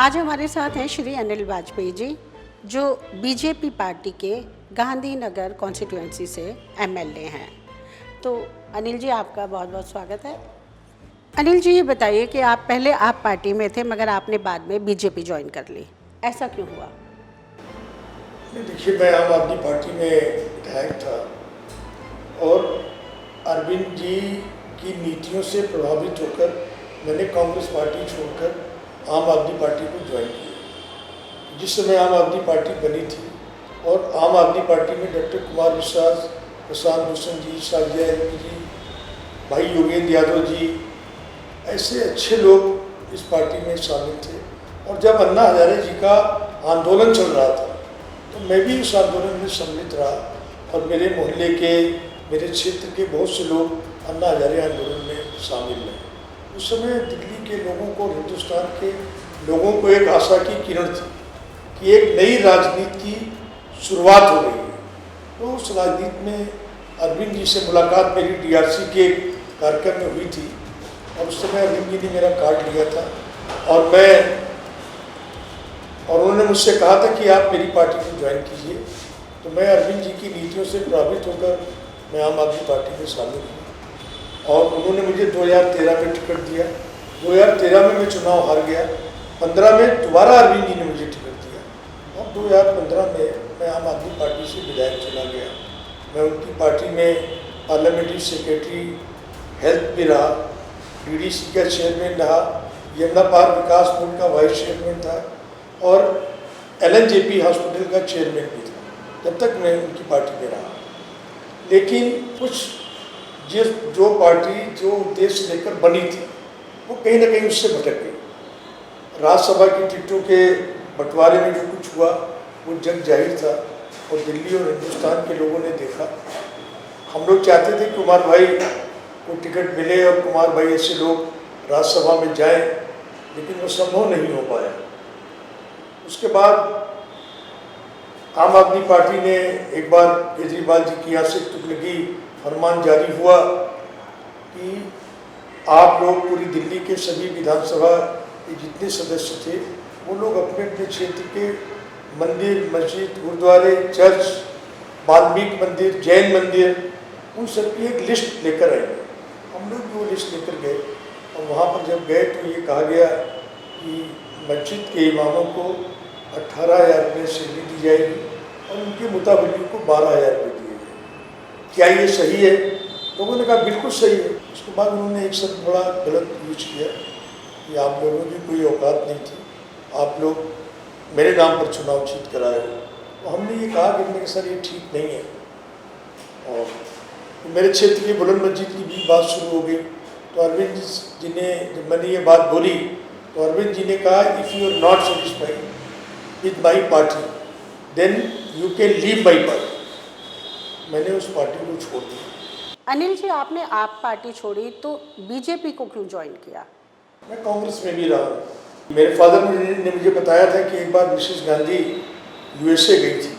आज हमारे साथ हैं श्री अनिल वाजपेयी जी, जो बीजेपी पार्टी के गांधीनगर कॉन्स्टिट्यूएंसी से एमएलए हैं। तो अनिल जी, आपका बहुत बहुत स्वागत है। अनिल जी, ये बताइए कि आप पहले पार्टी में थे मगर आपने बाद में बीजेपी ज्वाइन कर ली, ऐसा क्यों हुआ? देखिए, मैं आम आदमी पार्टी में विधायक था और अरविंद जी की नीतियों से प्रभावित होकर मैंने कांग्रेस पार्टी छोड़कर आम आदमी पार्टी को ज्वाइन किया। जिस समय आम आदमी पार्टी बनी थी और आम आदमी पार्टी में डॉक्टर कुमार विश्वास, प्रशांत भूषण जी, साजिया एलवी जी, भाई योगेंद्र यादव जी, ऐसे अच्छे लोग इस पार्टी में शामिल थे। और जब अन्ना हजारे जी का आंदोलन चल रहा था तो मैं भी उस आंदोलन में सम्मिलित रहा और मेरे मोहल्ले के, मेरे क्षेत्र के बहुत से लोग अन्ना हजारे आंदोलन में शामिल रहे। उस समय दिल्ली के लोगों को, हिंदुस्तान के लोगों को एक आशा की किरण थी कि एक नई राजनीति की शुरुआत हो रही है। तो उस राजनीति में अरविंद जी से मुलाकात मेरी डीआरसी के कार्यक्रम में हुई थी और उस समय अरविंद जी ने मेरा कार्ड लिया था और उन्होंने मुझसे कहा था कि आप मेरी पार्टी को ज्वाइन कीजिए। तो मैं अरविंद जी की नीतियों से प्रभावित होकर मैं आम आदमी पार्टी में शामिल हुआ और उन्होंने मुझे 2013 में टिकट दिया। 2013 में मैं चुनाव हार गया। 15 में दोबारा अरविंद जी ने मुझे टिकट दिया और 2015 में मैं आम आदमी पार्टी से विधायक चुना गया। मैं उनकी पार्टी में पार्लियामेंट्री सेक्रेटरी, हेल्थ भी रहा, डीडीसी का चेयरमैन रहा, यमुना पार विकास बोर्ड का वाइस चेयरमैन था और LNJP हॉस्पिटल का चेयरमैन भी था जब तक मैं उनकी पार्टी में रहा। लेकिन कुछ जो पार्टी जो उद्देश्य लेकर बनी थी वो कहीं ना कहीं उससे भटक गई। राज्यसभा की टिकटों के बंटवारे में जो कुछ हुआ वो जग जाहिर था और दिल्ली और हिंदुस्तान के लोगों ने देखा। हम लोग चाहते थे कुमार भाई को टिकट मिले और कुमार भाई ऐसे लोग राज्यसभा में जाएं, लेकिन वो संभव नहीं हो पाया। उसके बाद आम आदमी पार्टी ने एक बार केजरीवाल जी की यहाँ से तुगलकी फरमान जारी हुआ कि आप लोग पूरी दिल्ली के सभी विधानसभा के जितने सदस्य थे वो लोग अपने अपने क्षेत्र के मंदिर, मस्जिद, गुरुद्वारे, चर्च, वाल्मीकि मंदिर, जैन मंदिर, उन सब की एक लिस्ट लेकर आए। हम लोग भी वो लिस्ट लेकर गए और वहाँ पर जब गए तो ये कहा गया कि मस्जिद के इमामों को 18,000 रुपये सैलरी दी जाएगी और उनके मुताबिक को 12,000 रुपये दिए गए। क्या ये सही है? लोगों ने कहा बिल्कुल सही है। उसके बाद उन्होंने एक शब्द बड़ा गलत यूज किया कि आप लोगों की कोई औकात नहीं थी, आप लोग मेरे नाम पर चुनाव जीत कर आए हो। तो हमने ये कहा कि सर ये ठीक नहीं है। और तो मेरे क्षेत्र की बुलंद मस्जिद की भी बात शुरू हो गई। तो अरविंद जी ने, जब मैंने ये बात बोली तो अरविंद जी ने कहा if you are not satisfied with my party then you can leave my party. मैंने उस पार्टी को छोड़ दिया। अनिल जी, आपने आप पार्टी छोड़ी तो बीजेपी को क्यों ज्वाइन किया? मैं कांग्रेस में भी रहा हूँ। मेरे फादर ने मुझे बताया था कि एक बार मिसेस गांधी USA गई थी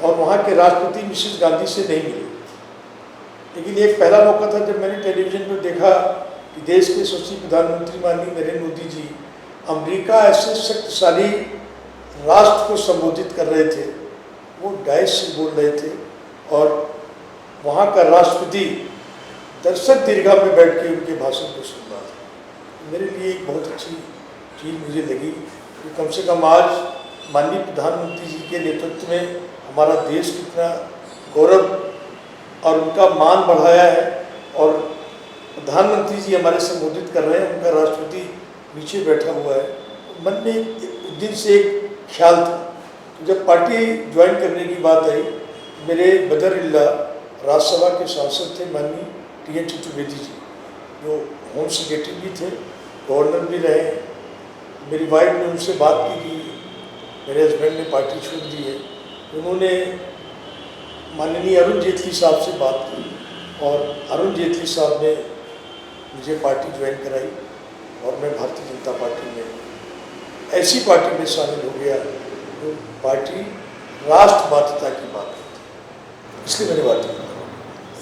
और वहाँ के राष्ट्रपति मिसेस गांधी से नहीं मिले। लेकिन एक पहला मौका था जब मैंने टेलीविज़न पर देखा कि देश के यशस्वी प्रधानमंत्री माननीय नरेंद्र मोदी जी अमेरिका ऐसे शक्तिशाली राष्ट्र को संबोधित कर रहे थे, वो डायस से बोल रहे थे और वहाँ का राष्ट्रपति दर्शक दीर्घा में बैठ के उनके भाषण को सुन रहा था। मेरे लिए एक बहुत अच्छी चीज़ मुझे लगी कि कम से कम आज माननीय प्रधानमंत्री जी के नेतृत्व में हमारा देश कितना गौरव और उनका मान बढ़ाया है और प्रधानमंत्री जी हमारे संबोधित कर रहे हैं, उनका राष्ट्रपति नीचे बैठा हुआ है। मन में एक दिन से एक ख्याल था। तो जब पार्टी ज्वाइन करने की बात आई, मेरे बदर-इल्ला राज्यसभा के सांसद थे माननीय TN चतुर्वेदी जी, जो होम सेक्रेटरी भी थे, गवर्नर भी रहे। मेरी वाइफ ने उनसे बात की कि मेरे हस्बैंड ने पार्टी छोड़ दी है। उन्होंने माननीय अरुण जेटली साहब से बात की और अरुण जेटली साहब ने मुझे पार्टी ज्वाइन कराई और मैं भारतीय जनता पार्टी में, ऐसी पार्टी में शामिल हो गया जो पार्टी राष्ट्रवादिता की बात करती है, इसलिए मैंने बात की।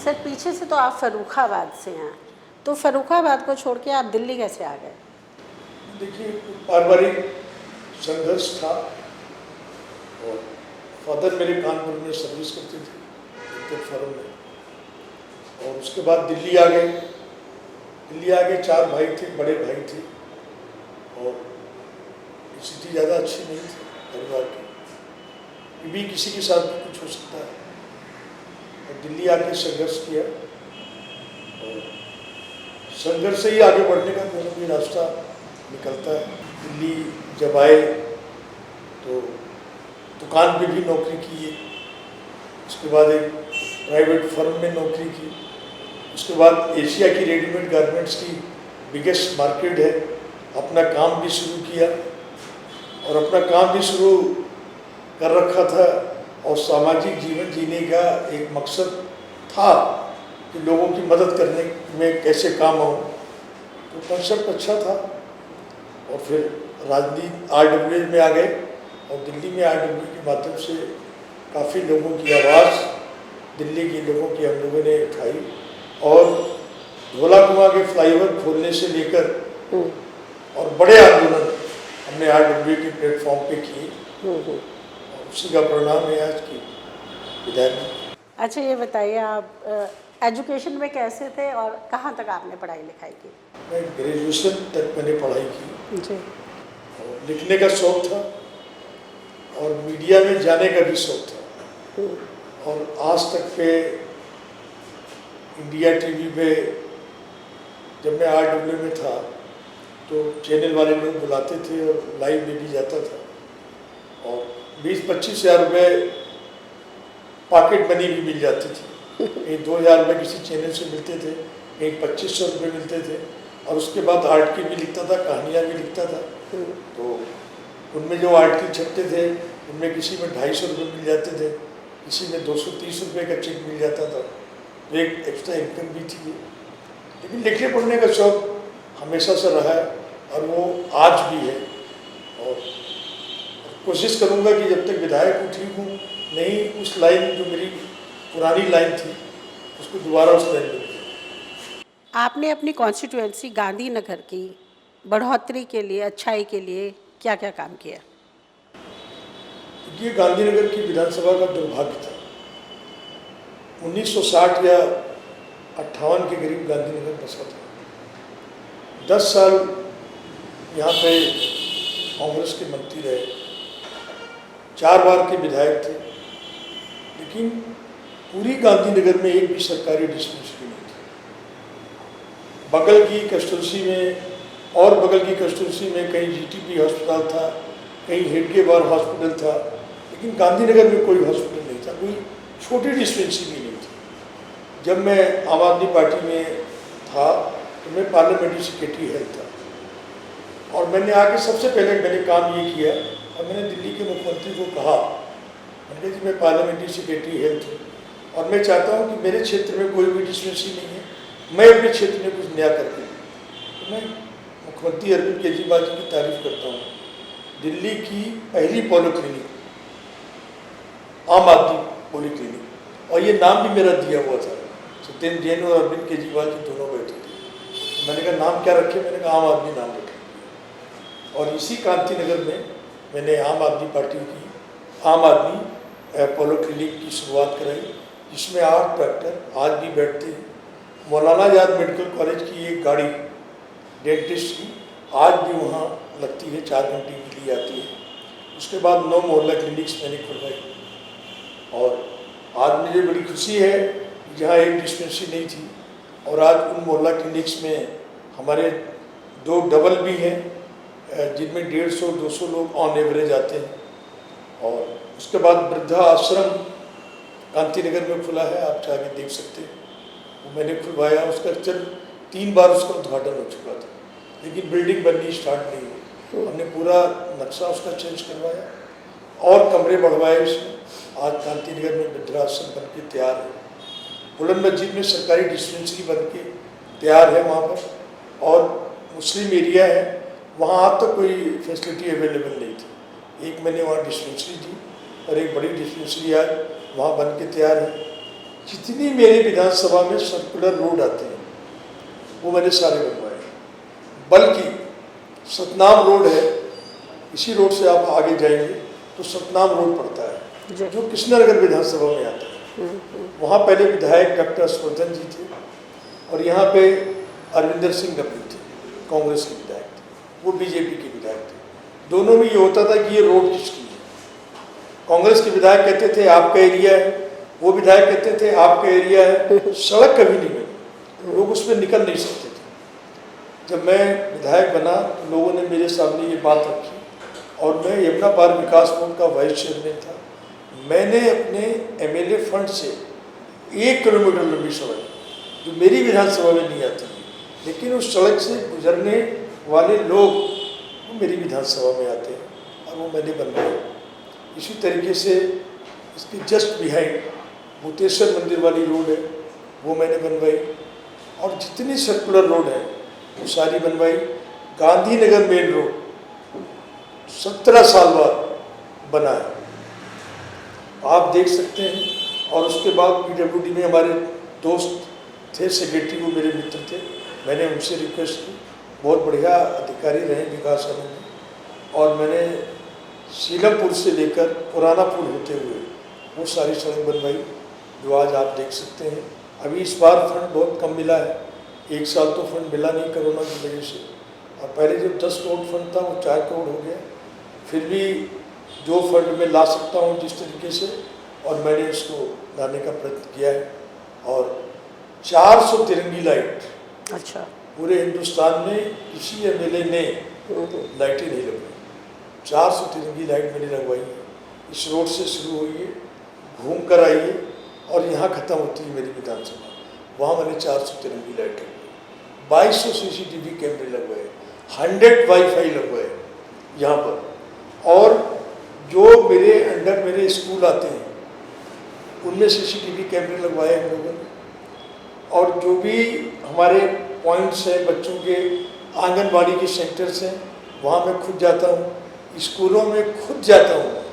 सर, पीछे से तो आप फर्रुखाबाद से हैं, तो फर्रुखाबाद को छोड़ के आप दिल्ली कैसे आ गए? देखिए, पारिवारिक संघर्ष था। और फादर मेरे कानपुर में सर्विस करते थे एक फर्म में, और उसके बाद दिल्ली आ गए। दिल्ली आके 4 भाई थे, बड़े भाई थे, और स्थिति ज़्यादा अच्छी नहीं थी परिवार की, भी किसी के साथ भी कुछ हो सकता है। और दिल्ली आके संघर्ष किया, और संघर्ष से ही आगे बढ़ने का कोई ना कोई रास्ता निकलता है। दिल्ली जब आए तो दुकान पे भी नौकरी की है, उसके बाद एक प्राइवेट फर्म में नौकरी की, उसके बाद एशिया की रेडीमेड गारमेंट्स की बिगेस्ट मार्केट है, अपना काम भी शुरू किया। और अपना काम भी शुरू कर रखा था, और सामाजिक जीवन जीने का एक मकसद था कि लोगों की मदद करने में कैसे काम आऊँ, तो कंसेप्ट अच्छा था। और फिर राजनीति RWA में आ गए, और दिल्ली में RWA के माध्यम से काफ़ी लोगों की आवाज़ दिल्ली के लोगों की हम लोगों ने उठाई, और ढोला कुआं के फ्लाईओवर खोलने से लेकर और बड़े आंदोलन हमने RWA के प्लेटफॉर्म पे किए, और उसी का परिणाम है आज की विधायक। अच्छा, ये बताइए आप एजुकेशन में कैसे थे और कहाँ तक आपने पढ़ाई लिखाई की? मैं ग्रेजुएशन तक मैंने पढ़ाई की जी। और लिखने का शौक था, और मीडिया में जाने का भी शौक था। और आज तक पे इंडिया टीवी पे जब मैं RWA में था तो चैनल वाले लोग बुलाते थे और लाइव में भी जाता था, और 20-25 हज़ार रुपये पॉकेट मनी भी मिल जाती थी। कहीं 2,000 रुपये किसी चैनल से मिलते थे, कहीं 2,500 रुपये मिलते थे, और उसके बाद आर्टिकल भी लिखता था, कहानियाँ भी लिखता था। तो उनमें जो आर्टिकल छपते थे उनमें किसी में 250 रुपये मिल जाते थे, किसी में 230 रुपये का चेक मिल जाता था, तो एक एक्स्ट्रा इनकम भी थी। लेकिन लिखने पढ़ने का शौक हमेशा से रहा है, और वो आज भी है। और कोशिश करूँगा कि जब तक विधायक हूँ ठीक हूँ, नहीं उस लाइन जो मेरी पुरानी लाइन थी उसको दोबारा उस लाइन में। आपने अपनी कॉन्स्टिट्यूएंसी गांधीनगर की बढ़ोतरी के लिए, अच्छाई के लिए क्या क्या काम किया? ये गांधीनगर की विधानसभा का दुर्भाग्य था। 1960 या 58 के करीब गांधीनगर बसा था। 10 साल यहाँ पे कांग्रेस के मंत्री रहे, 4 बार के विधायक थे, लेकिन पूरी गांधीनगर में एक भी सरकारी डिस्पेंसरी नहीं थी। बगल की कस्तूरसी में और बगल की कस्तूरसी में कहीं GTP अस्पताल था, कहीं हेडगेवार हॉस्पिटल था, लेकिन गांधीनगर में कोई हॉस्पिटल नहीं था, कोई छोटी डिस्पेंसरी भी नहीं थी। जब मैं आम आदमी पार्टी में था तो मैं पार्लियामेंट्री सेक्रेटरी हेल्थ था, और मैंने आके सबसे पहले मैंने काम ये किया, और मैंने दिल्ली के मुख्यमंत्री को कहा, मैंने कहा जी मैं पार्लियामेंट्री सेक्रेटरी हेल्थ हूँ, और मैं चाहता हूँ कि मेरे क्षेत्र में कोई भी डिस्पेंसरी नहीं है, मैं अपने क्षेत्र में कुछ नया करके दूँ। तो मैं मुख्यमंत्री अरविंद केजरीवाल जी की तारीफ करता हूँ। दिल्ली की पहली पॉलिक्लिनिक आम आदमी पॉलिक्लिनिक, और ये नाम भी मेरा दिया हुआ था। सत्येंद्र जैन और अरविंद केजरीवाल जी दोनों बैठे थे, मैंने कहा नाम क्या रखे, मैंने कहा आम आदमी नाम रखे। और इसी क्रांतिनगर में मैंने आम आदमी पार्टी की आम आदमी पॉलिक्लिनिक की शुरुआत कराई, जिसमें 8 डॉक्टर आज भी बैठते हैं। मौलाना आजाद मेडिकल कॉलेज की एक गाड़ी डेंटिस्ट की आज भी वहाँ लगती है, 4 घंटे के लिए आती है। उसके बाद 9 मोहल्ला क्लिनिक्स मैंने खुलवाई, और आज मुझे बड़ी खुशी है कि जहाँ एक डिस्पेंसरी नहीं थी, और आज उन मोहल्ला क्लिनिक्स में हमारे 2 डबल भी हैं, जिनमें 150-200 लोग ऑन एवरेज आते हैं। और उसके बाद वृद्धा आश्रम गांधीनगर में खुला है, आप जाके देख सकते हैं, वो मैंने खुलवाया। उसका चल 3 बार उसका उद्घाटन हो चुका था, लेकिन बिल्डिंग बननी स्टार्ट नहीं हुई। हमने पूरा नक्शा उसका चेंज करवाया और कमरे बढ़वाए उसमें। आज गांधीनगर में वृद्धाश्रम बन के तैयार है। बुलंद मस्जिद में सरकारी डिस्पेंसरी बन के तैयार है वहाँ पर, और मुस्लिम एरिया है, वहाँ आज तक कोई फैसिलिटी अवेलेबल नहीं थी। एक मैंने वहाँ डिस्पेंसरी दी, और एक बड़ी डिस्पेंसरी आज वहाँ बन के तैयार है। जितनी मेरे विधानसभा में सर्कुलर रोड आते हैं वो मैंने सारे बनवाए, बल्कि सतनाम रोड है इसी रोड से आप आगे जाएंगे तो सतनाम रोड पड़ता है जी। जो कृष्णनगर विधानसभा में आता है। वहाँ पहले विधायक डॉक्टर हर्षवर्धन जी थे और यहाँ पे अरविंदर सिंह डब्ल्यू थे, कांग्रेस के विधायक थे, वो बीजेपी के विधायक थे। दोनों में ये होता था कि ये रोड किसकी है। कांग्रेस के विधायक कहते थे आपका एरिया है, वो विधायक कहते थे आपका एरिया है। सड़क कभी नहीं बनी, लोग उसमें निकल नहीं सकते थे। जब मैं विधायक बना तो लोगों ने मेरे सामने ये बात रखी और मैं यमुना पार विकास बोर्ड का वाइस चेयरमैन था। मैंने अपने एमएलए फंड से 1 किलोमीटर लंबी सड़क जो मेरी विधानसभा में नहीं आती, लेकिन उस सड़क से गुजरने वाले लोग वो मेरी विधानसभा में आते हैं और वो मैंने बनवाई। इसी तरीके से इसके जस्ट बिहाइंड भूतेश्वर मंदिर वाली रोड है, वो मैंने बनवाई। और जितनी सर्कुलर रोड है वो सारी बनवाई। गांधीनगर मेन रोड 17 साल बाद बना है, आप देख सकते हैं। और उसके बाद पीडब्ल्यूडी में हमारे दोस्त थे, सेक्रेटरी, वो मेरे मित्र थे, मैंने उनसे रिक्वेस्ट की, बहुत बढ़िया अधिकारी रहे विकास में, और मैंने सीलमपुर से लेकर पुराना पुल होते हुए वो सारी सड़क बनवाई जो आज आप देख सकते हैं। अभी इस बार फंड बहुत कम मिला है, 1 साल तो फंड मिला नहीं कोरोना की वजह से, और पहले जो 10 करोड़ फंड था वो 4 करोड़ हो गया। फिर भी जो फंड मैं ला सकता हूँ जिस तरीके से, और मैंने उसको लाने का प्रयत्न किया है। और 400 तिरंगी लाइट, अच्छा, पूरे हिंदुस्तान में किसी एमएलए ने लाइटें नहीं लगवाई। 400 तिरंगी लाइट मैंने लगवाई है। इस रोड से शुरू हुई है, घूम कर आई है और यहाँ ख़त्म होती है मेरी विधानसभा, वहाँ मैंने 400 तिरंगी लाइट लगवाई, 2200 CCTV कैमरे लगवाए, 100 वाईफाई लगवाए यहाँ पर। और जो मेरे अंडर मेरे स्कूल आते हैं उनमें CCTV कैमरे लगवाए हम लोगों ने। और जो भी हमारे पॉइंट्स हैं, बच्चों के आंगनबाड़ी के सेंटर्स हैं, वहाँ मैं खुद जाता हूँ, स्कूलों में खुद जाता हूँ,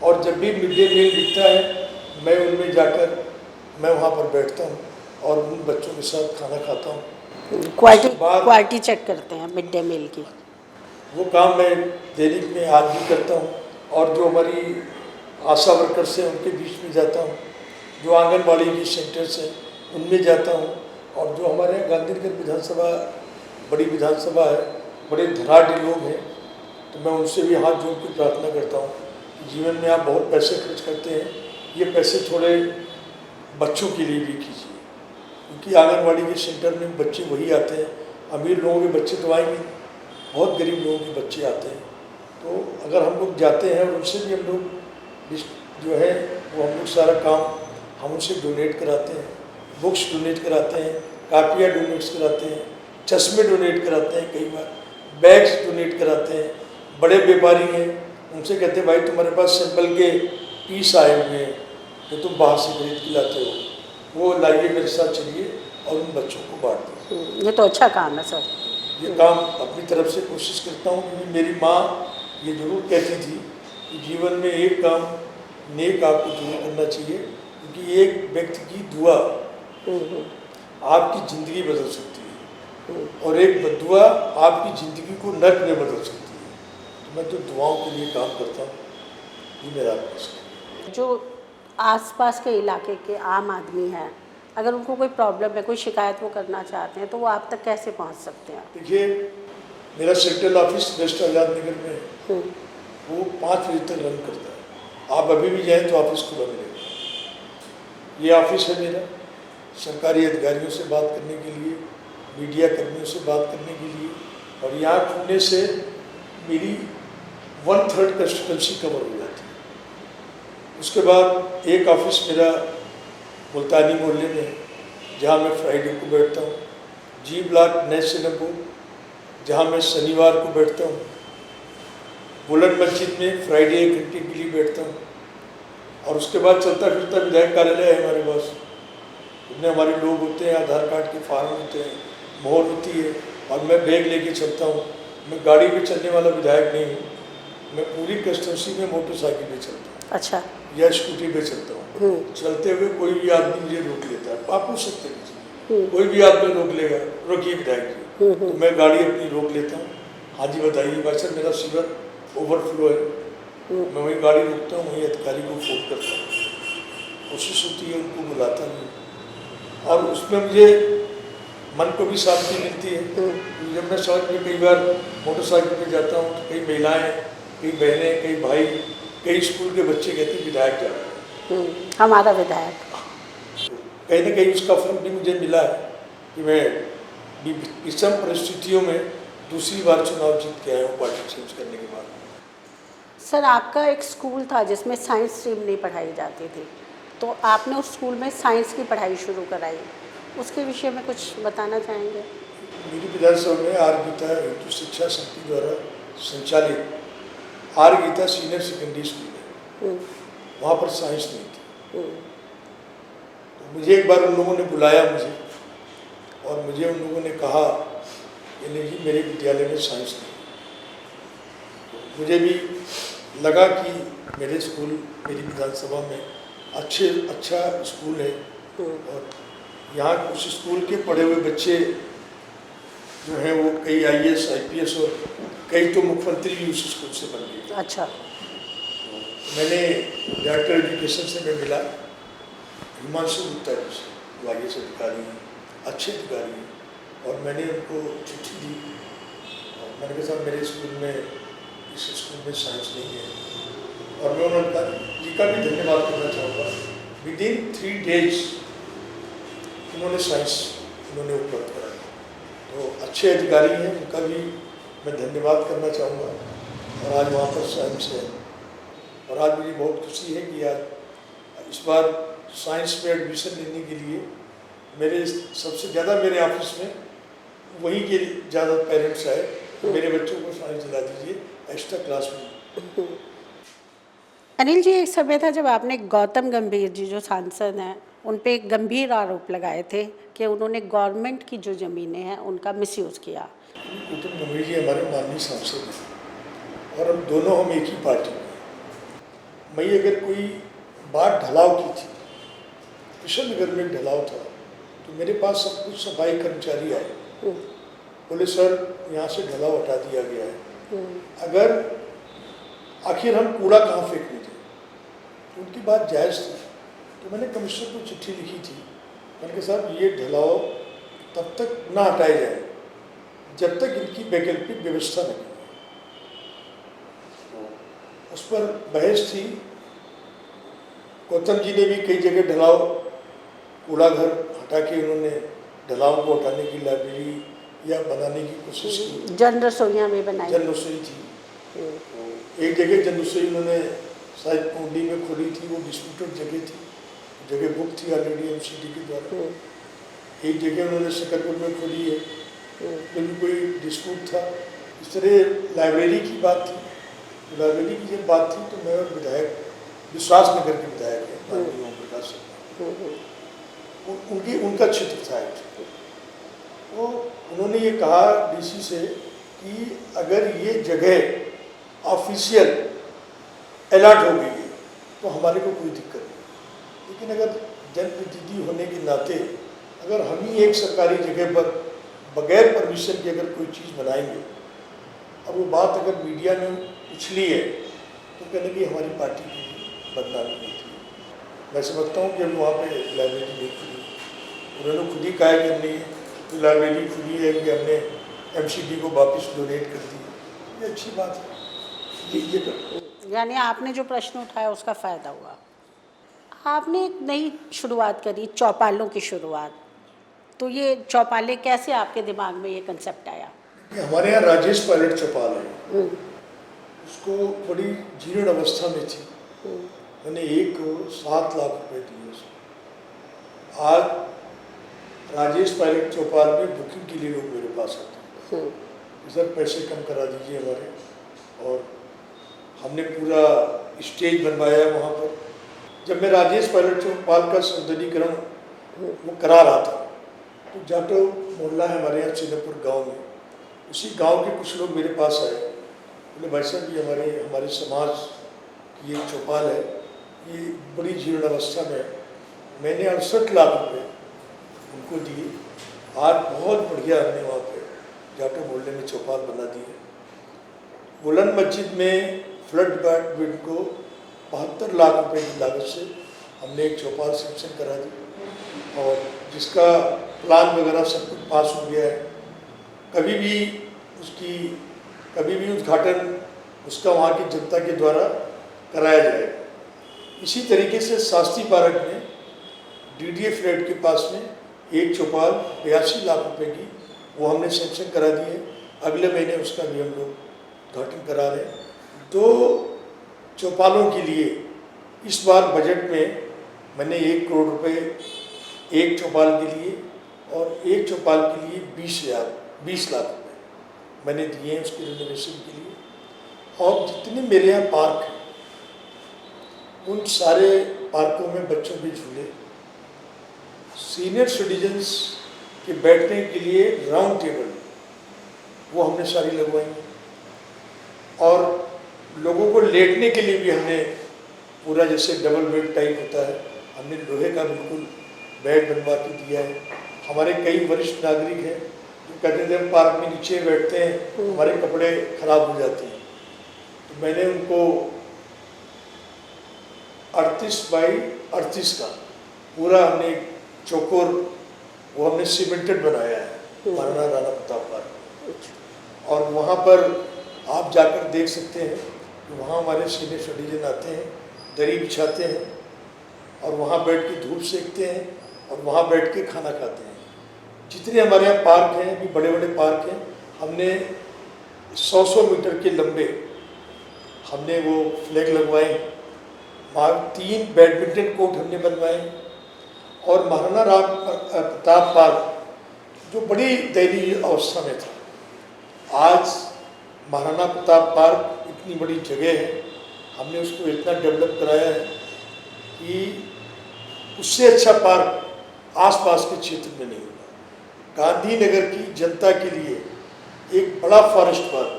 और जब भी मिड डे मील दिखता है मैं उनमें जाकर मैं वहाँ पर बैठता हूँ और उन बच्चों के साथ खाना खाता हूँ। क्वालिटी चेक करते हैं मिड डे मील की। वो काम मैं दैनिक में आज भी करता हूँ। और जो हमारी आशा वर्कर्स हैं उनके बीच में जाता हूँ, जो आंगनबाड़ी के सेंटर्स हैं उनमें जाता हूँ, और जो हमारे यहाँ गांधीनगर विधानसभा बड़ी विधानसभा है, बड़े धनाढ़ लोग हैं, तो मैं उनसे भी हाथ जोड़ के प्रार्थना करता हूँ कि जीवन में आप बहुत पैसे खर्च करते हैं, ये पैसे थोड़े बच्चों के लिए भी कीजिए, क्योंकि आंगनबाड़ी के सेंटर में बच्चे वही आते हैं, अमीर लोगों के बच्चे तो आएंगे, बहुत गरीब लोगों के बच्चे आते हैं। तो अगर हम लोग जाते हैं और उनसे भी हम लोग जो है वो हम लोग सारा काम हम उनसे डोनेट कराते हैं, बुक्स डोनेट कराते हैं, कापियाँ डोनेट कराते हैं, चश्मे डोनेट कराते हैं, कई बार बैग्स डोनेट कराते हैं। बड़े व्यापारी हैं, उनसे कहते हैं भाई तुम्हारे पास सैंपल के पीस आए हुए हैं तो तुम बाहर से खरीद के लाते हो, वो लाइए मेरे साथ चलिए और उन बच्चों को बांट दो। ये तो अच्छा काम है सर। ये काम अपनी तरफ से कोशिश करता हूँ, क्योंकि मेरी माँ ये जरूर कहती थी कि जीवन में एक काम नेक आपको जरूर करना चाहिए, क्योंकि एक व्यक्ति की दुआ आपकी ज़िंदगी बदल सकती है और एक बद्दुआ आपकी ज़िंदगी को नर्क में बदल सकती है। तो मैं तो दुआओं के लिए काम करता हूँ, ये मेरा प्रश्न है। जो आसपास के इलाके के आम आदमी हैं, अगर उनको कोई प्रॉब्लम है, कोई शिकायत वो करना चाहते हैं, तो वो आप तक कैसे पहुंच सकते हैं? देखिए, मेरा central office waste Azad Nagar में है, वो 5 बजे तक रन करता है। आप अभी भी जाएँ तो ऑफिस खुला मिलेगा। ये ऑफिस है मेरा, सरकारी अधिकारियों से बात करने के लिए, मीडिया कर्मियों से बात करने के लिए, और यहाँ खुलने से मेरी 1/3 कंस्टिट्यूंसी कवर हो जाती है। उसके बाद एक ऑफिस मेरा मुल्तानी मोहल्ले में है, जहाँ मैं फ्राइडे को बैठता हूँ, जी ब्लॉक नए सिलमपुर, जहाँ मैं शनिवार को बैठता हूँ, बुलंद मस्जिद में फ्राइडे 1 घंटे के लिए बैठता हूँ, और उसके बाद चलता फिरता विधायक कार्यालय है हमारे पास। इतने हमारे लोग होते हैं, आधार कार्ड के फार्म होते हैं, मोहर होती है, और मैं बैग लेके चलता हूँ। मैं गाड़ी पे चलने वाला विधायक नहीं हूँ, मैं पूरी कंस्टिट्यूंसी में मोटरसाइकिल पे चलता हूँ। अच्छा। या स्कूटी पे चलता हूँ। चलते हुए कोई भी आदमी मुझे रोक लेता है, आप पूछ सकते हैं, कोई भी आदमी रोक लेगा, रोकिए विधायक जी, तो मैं गाड़ी अपनी रोक लेता हूँ। हाँ जी बताइए भाई साहब, मेरा शिविर ओवरफ्लो है, मैं वहीं गाड़ी रोकता हूँ, वहीं अधिकारी को फ़ोन करता हूँ, कोशिश होती है उनको बुलाता नहीं। और उसमें मुझे मन को भी शांति मिलती है। जब मैं सड़क में कई बार मोटरसाइकिल पे जाता हूँ तो कई महिलाएं, कई बहनें, कई भाई, कई स्कूल के बच्चे कहते हैं विधायक जा रहे हैं। हमारा विधायक। कहीं ना कहीं उसका फल भी मुझे मिला है कि मैं विषम परिस्थितियों में दूसरी बार चुनाव जीत के आया हूँ पार्टी चेंज करने के बाद। सर, आपका एक स्कूल था जिसमें साइंस स्ट्रीम नहीं पढ़ाई जाती थी, तो आपने उस स्कूल में साइंस की पढ़ाई शुरू कराई, उसके विषय में कुछ बताना चाहेंगे? मेरी विधानसभा में आर गीता हिंदू शिक्षा समिति द्वारा संचालित R Gita senior secondary school है, वहाँ पर साइंस नहीं थी। तो मुझे एक बार उन लोगों ने बुलाया मुझे, और मुझे उन लोगों ने कहा कि नहीं जी, मेरे विद्यालय में साइंस नहीं। तो मुझे भी लगा कि मेरे स्कूल, मेरी विधानसभा में अच्छा स्कूल है, और यहाँ उस स्कूल के पढ़े हुए बच्चे जो हैं वो कई IAS, IPS और कई तो मुख्यमंत्री भी उस स्कूल से बन गए। अच्छा। तो मैंने डायरेक्टर एजुकेशन से मैं मिला, हिमांशु गुप्ता जी से, जो IAS अधिकारी हैं, अच्छे अधिकारी हैं, और मैंने उनको चिट्ठी दी और मैंने कहा साहब मेरे स्कूल में, इस स्कूल में साइंस नहीं है। और मैं उन्होंने जी का भी धन्यवाद करना चाहूँगा। विदिन 3 days उन्होंने साइंस उपलब्ध कराई। तो अच्छे अधिकारी हैं, उनका भी मैं धन्यवाद करना चाहूँगा। और आज वहाँ पर साइंस है, और आज मुझे बहुत खुशी है कि आज इस बार साइंस में एडमिशन लेने के लिए मेरे सबसे ज़्यादा मेरे ऑफिस में वहीं के ज़्यादा पेरेंट्स आए, मेरे बच्चों को साइंस दिला दीजिए एक्स्ट्रा क्लास में। अनिल जी, एक समय था जब आपने गौतम गंभीर जी जो सांसद हैं उन पे एक गंभीर आरोप लगाए थे कि उन्होंने गवर्नमेंट की जो ज़मीनें हैं उनका मिसयूज़ किया। गौतम गंभीर जी हमारे माननीय सांसद हैं, और हम दोनों एक ही पार्टी में। मैं अगर कोई बात ढलाव की थी, किशन नगर में ढलाव था, तो मेरे पास सब कुछ सफाई कर्मचारी आए, बोले सर यहाँ से ढलाव हटा दिया गया है, अगर आखिर हम कूड़ा कहाँ फेंकने थे। तो उनकी बात जायज़ थी। तो मैंने कमिश्नर को चिट्ठी लिखी थी, मैंने कहा साहब ये ढलाव तब तक ना हटाए जाए जब तक इनकी वैकल्पिक व्यवस्था नहीं। उस पर बहस थी। गौतम जी ने भी कई जगह ढलाव, कूड़ा घर हटा के उन्होंने ढलाव को हटाने की लाइब्रेरी या बनाने की कोशिश की। जन रसोइयाँ में बनाई, जन रसोई थी। एक जगह जन रसोई उन्होंने शायद कुंडली में खोली थी, वो डिस्प्यूटेड जगह थी, जगह बुक थी ऑलरेडी MCD के द्वारा। एक जगह उन्होंने शकरपुर में खोली है, तो भी कोई डिस्प्यूट था। इस तरह लाइब्रेरी की बात थी। तो लाइब्रेरी की जब बात थी तो मैं और विधायक, विश्वासनगर के विधायक हैं माननीय ओम प्रकाश उनकी उनका क्षेत्र था। तो उन्होंने ये कहा DC से कि अगर ये जगह ऑफिशियल अलॉट हो गई है तो हमारे को कोई दिक्कत नहीं, लेकिन अगर जनप्रतिनिधि होने के नाते अगर हम ही एक सरकारी जगह पर बगैर परमिशन के अगर कोई चीज़ बनाएंगे, अब वो बात अगर मीडिया में उछली है तो कहने की हमारी पार्टी की बदनामी नहीं थी। मैं समझता हूँ कि अब वहाँ पे लाइब्रेरी नहीं खुली, उन्होंने खुद ही कहा कि हमने लाइब्रेरी खुली है कि हमने MCD को वापस डोनेट कर दी, ये अच्छी बात है, ये कर। यानी आपने जो प्रश्न उठाया उसका फ़ायदा हुआ। आपने एक नई शुरुआत करी, चौपालों की शुरुआत, तो ये चौपाले कैसे आपके दिमाग में ये कंसेप्ट आया? हमारे यहाँ राजेश पायलट चौपाल है, उसको बड़ी जीर्ण अवस्था में थी, मैंने 1 करोड़ 7 लाख रुपए दिए उसको। आज राजेश पायलट चौपाल में बुकिंग के लिए लोग मेरे पास आते हैं, सर पैसे कम करा दीजिए हमारे, और हमने पूरा स्टेज बनवाया वहाँ पर। जब मैं राजेश पायलट चौपाल का सौंदर्यीकरण वो करा रहा था, तो जाटो मोहल्ला है हमारे यहाँ चिन्हपुर गांव में, उसी गांव के कुछ लोग मेरे पास आए, बोले भाई साहब ये हमारे समाज की ये चौपाल है, ये बड़ी जीर्ण अवस्था में है। मैंने 68 लाख रुपए उनको दिए। आज बहुत बढ़िया हमने वहाँ पे जाटो मोहल्ले में चौपाल बना दी है। बुलंद मस्जिद में फ्लड बिड को 72 लाख रुपए की लागत से हमने एक चौपाल सैंक्शन करा दी और जिसका प्लान वगैरह सब कुछ पास हो गया है। कभी भी उद्घाटन उसका वहाँ की जनता के द्वारा कराया जाएगा। इसी तरीके से शास्त्री पार्क में डीडीए फ्लैट के पास में एक चौपाल 82 लाख रुपए की वो हमने सैंक्शन करा दी है। अगले महीने उसका भी हम लोग उद्घाटन करा रहे हैं। 2 चौपालों के लिए इस बार बजट में मैंने 1 करोड़ रुपए एक चौपाल के लिए और एक चौपाल के लिए 20 लाख रुपए मैंने दिए हैं उसके रिनोवेशन के लिए। और जितने मेरे यहाँ पार्क हैं उन सारे पार्कों में बच्चों के झूले, सीनियर सिटीजन्स के बैठने के लिए राउंड टेबल वो हमने सारी लगवाई हैं और लोगों को लेटने के लिए भी हमने पूरा जैसे डबल बेड टाइप होता है हमने लोहे का बिल्कुल बेड बनवा के दिया है। हमारे कई वरिष्ठ नागरिक हैं जो कहते थे हम पार्क में नीचे बैठते हैं हमारे कपड़े खराब हो जाते हैं, तो मैंने उनको 38 बाई 38 का पूरा हमने चौकोर वो हमने सीमेंटेड बनाया है महाराणा राणा प्रताप पार्क। और वहाँ पर आप जाकर देख सकते हैं कि वहाँ हमारे सीनियर सिटीजन आते हैं, दरी बिछाते हैं और वहाँ बैठ के धूप सेकते हैं और वहाँ बैठ के खाना खाते हैं। जितने हमारे यहाँ पार्क हैं भी बड़े बड़े पार्क हैं, हमने 100 मीटर के लंबे हमने वो फ्लैग लगवाए। 3 बैडमिंटन कोर्ट हमने बनवाए और महाराणा राणा प्रताप पार्क जो बड़ी दयनीय अवस्था में था, आज महाराणा प्रताप पार्क इतनी बड़ी जगह है, हमने उसको इतना डेवलप कराया है कि उससे अच्छा पार्क आसपास के क्षेत्र में नहीं होगा। गांधीनगर की जनता के लिए एक बड़ा फॉरेस्ट पार्क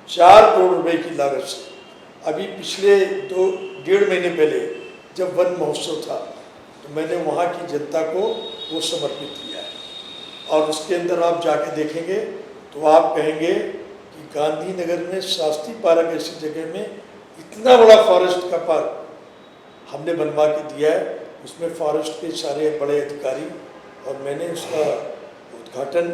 4 करोड़ रुपए की लागत से अभी पिछले 1.5 महीने पहले जब वन महोत्सव था तो मैंने वहाँ की जनता को वो समर्पित किया है। और उसके अंदर आप जाके देखेंगे तो आप कहेंगे कि गांधीनगर में शास्त्री पार्क ऐसी जगह में इतना बड़ा फॉरेस्ट का पार्क हमने बनवा के दिया है। उसमें फॉरेस्ट के सारे बड़े अधिकारी और मैंने उसका उद्घाटन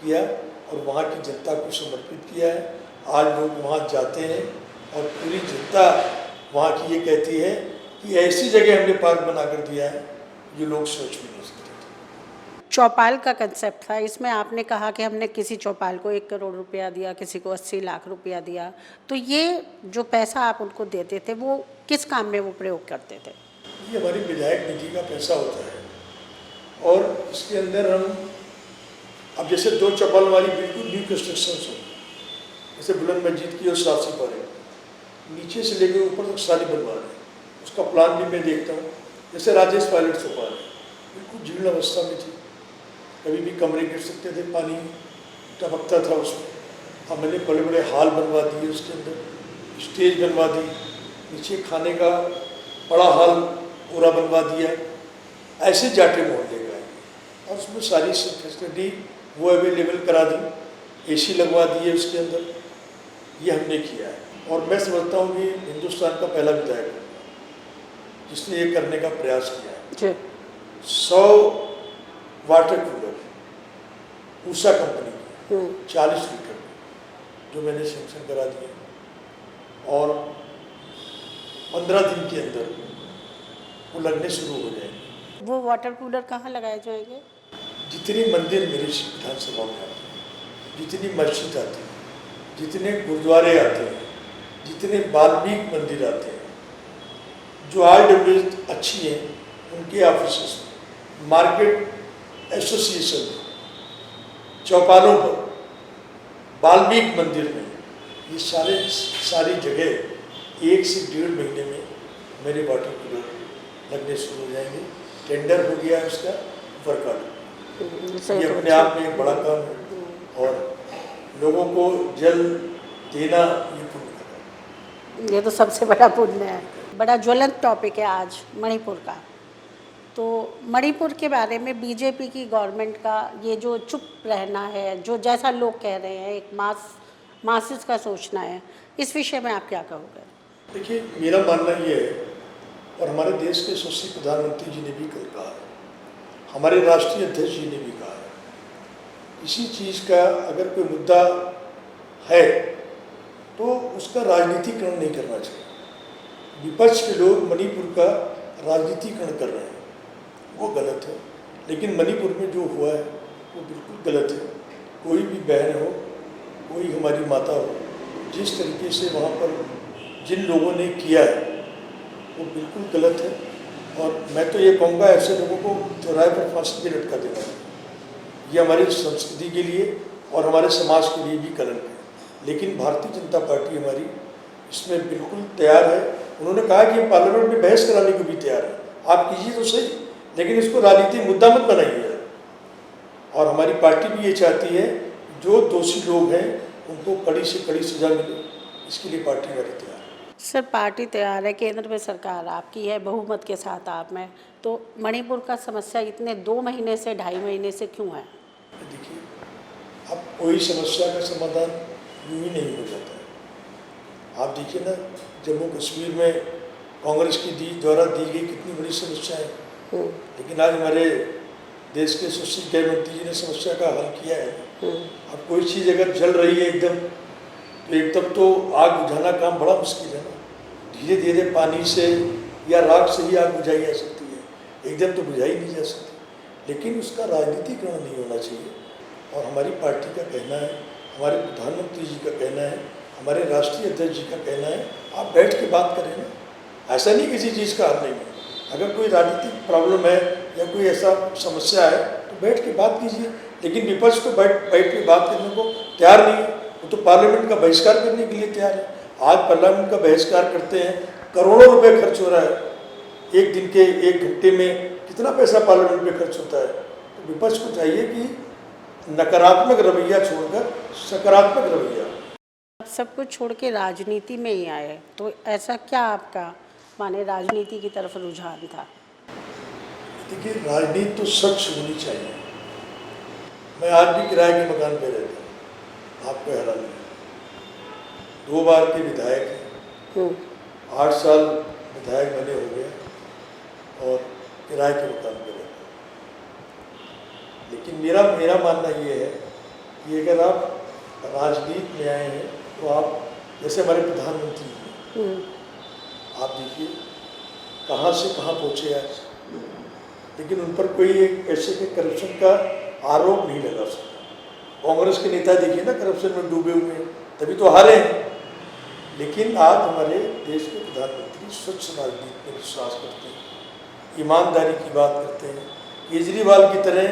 किया और वहाँ की जनता को समर्पित किया है। आज लोग वहाँ जाते हैं और पूरी जनता वहाँ की ये कहती है कि ऐसी जगह हमने पार्क बना कर दिया है जो लोग सोच भी नहीं सकते थे। चौपाल का कंसेप्ट था, इसमें आपने कहा कि हमने किसी चौपाल को 1 करोड़ रुपया दिया, किसी को 80 लाख रुपया दिया, तो ये जो पैसा आप उनको देते थे वो किस काम में वो प्रयोग करते थे? ये हमारी विधायक निधि का पैसा होता है और इसके अंदर हम अब जैसे 2 चौपाल हमारी बिल्कुल न्यू कंस्ट्रक्शन हो, जैसे बुलंद मस्जिद की और शास्त्री पार्क नीचे से लेकर ऊपर तक सारी बनवा रहे हैं। उसका प्लान भी मैं देखता हूँ। जैसे राजेश पायलट चौपाल बिल्कुल जीर्ण अवस्था में थी, कभी भी कमरे गिर सकते थे, पानी टपकता था उसमें। हमने बड़े बड़े हॉल बनवा दिए, उसके अंदर स्टेज बनवा दी, नीचे खाने का बड़ा हॉल पूरा बनवा दिया। ऐसे जाटे मोहल्ले का है और उसमें सारी फैसिलिटी वो अवेलेबल करा दी, एसी लगवा दिए उसके अंदर। ये हमने किया है और मैं समझता हूँ कि हिंदुस्तान का पहला विधायक है जिसने ये करने का प्रयास किया है। 100 वाटर कूलर ऊषा कंपनी के 40 लीटर जो मैंने सैंक्शन करा दिए और 15 दिन के अंदर वो लगने शुरू हो जाएंगे। वो वाटर कूलर कहाँ लगाए जाएंगे? जितने मंदिर मेरे विधानसभा में आते हैं, जितनी मस्जिद आती है, जितने गुरुद्वारे आते हैं, जितने वाल्मीकि मंदिर आते हैं, जो RWA अच्छी हैं उनके ऑफिस में, मार्केट एसोसिएशन में, चौपालों पर, वाल्मीकि मंदिर में, ये सारी जगह 1 से 1.5 महीने में मेरे वाटर कूलर लगने शुरू हो जाएंगे। टेंडर हो गया है उसका, वर्कआउट। ये अपने आप में एक बड़ा काम है और लोगों को जल देना ये पुण्य का। ये तो सबसे बड़ा पुण्य है। बड़ा ज्वलंत टॉपिक है आज मणिपुर का। तो मणिपुर के बारे में बीजेपी की गवर्नमेंट का ये जो चुप रहना है, जो जैसा लोग कह रहे हैं एक मास मासिस का सोचना है, इस विषय में आप क्या कहोगे? देखिए, मेरा मानना ये है, और हमारे देश के यशस्वी प्रधानमंत्री जी ने भी कल कहा है, हमारे राष्ट्रीय अध्यक्ष जी ने भी कहा है, इसी चीज़ का अगर कोई मुद्दा है तो उसका राजनीतिकरण नहीं करना चाहिए। विपक्ष के लोग मणिपुर का राजनीतिकरण कर रहे हैं, वो गलत है। लेकिन मणिपुर में जो हुआ है वो बिल्कुल गलत है। कोई भी बहन हो, कोई हमारी माता हो, जिस तरीके से वहाँ पर जिन लोगों ने किया है वो बिल्कुल गलत है। और मैं तो ये कहूँगा, ऐसे लोगों को चौराहे पर फांसी पे लटका देना है। ये हमारी संस्कृति के लिए और हमारे समाज के लिए भी कलंक है। लेकिन भारतीय जनता पार्टी हमारी इसमें बिल्कुल तैयार है। उन्होंने कहा कि हम पार्लियामेंट में बहस कराने को भी तैयार है, आप कीजिए तो सही, लेकिन इसको राजनीतिक मुद्दा मत बनाइए। और हमारी पार्टी भी ये चाहती है जो दोषी लोग हैं उनको कड़ी से कड़ी सजा मिले, इसके लिए पार्टी हमारी तैयार है। सर, पार्टी तैयार है, केंद्र में सरकार आपकी है, बहुमत के साथ आप में, तो मणिपुर का समस्या इतने 2 महीने से 2.5 महीने से क्यों है? देखिए, अब कोई समस्या का समाधान यूँ ही नहीं हो जाता है। आप देखिए ना, जम्मू कश्मीर में कांग्रेस की द्वारा दी गई कितनी बड़ी समस्या है, लेकिन आज हमारे देश के यशस्वी गृह मंत्री जी ने समस्या का हल किया है। अब कोई चीज़ अगर जल रही है एकदम तो आग बुझाना काम बड़ा मुश्किल है ना। धीरे धीरे पानी से या राख से ही आग बुझाई जा सकती है, एकदम तो बुझाई नहीं जा सकती। लेकिन उसका राजनीतिकरण नहीं होना चाहिए। और हमारी पार्टी का कहना है, हमारे प्रधानमंत्री जी का कहना है, हमारे राष्ट्रीय अध्यक्ष जी का कहना है, आप बैठ के बात करें ना। ऐसा नहीं किसी चीज़ का हल नहीं है। अगर कोई राजनीतिक प्रॉब्लम है या कोई ऐसा समस्या है तो बैठ के बात कीजिए। लेकिन विपक्ष तो बैठ के बात करने को तैयार नहीं है। वो तो पार्लियामेंट का बहिष्कार करने के लिए तैयार है। आज पार्लियामेंट का बहिष्कार करते हैं, करोड़ों रुपए खर्च हो रहा है। एक दिन के 1 घंटे में कितना पैसा पार्लियामेंट में खर्च होता है। तो विपक्ष को चाहिए कि नकारात्मक रवैया छोड़कर सकारात्मक रवैया। सब कुछ छोड़ के राजनीति में ही आए, तो ऐसा क्या आपका माने राजनीति की तरफ रुझान था? देखिए, राजनीति तो सच होनी चाहिए। मैं आज भी किराए के मकान पे रहता हूँ, आपको हैरान नहीं। 2 बार के विधायक हैं, 8 साल विधायक बने हो गए और किराए के मकान पे रहता हूँ। लेकिन मेरा मानना ये है कि अगर आप राजनीति में आए हैं तो आप, जैसे हमारे प्रधानमंत्री हैं, आप देखिए कहाँ से कहाँ पहुँचे आज, लेकिन उन पर कोई एक पैसे के करप्शन का आरोप नहीं लगा सकता। कांग्रेस के नेता देखिए ना, करप्शन में डूबे हुए हैं, तभी तो हारे हैं। लेकिन आज हमारे देश के प्रधानमंत्री स्वच्छ राजनीति में विश्वास करते हैं, ईमानदारी की बात करते हैं। केजरीवाल की तरह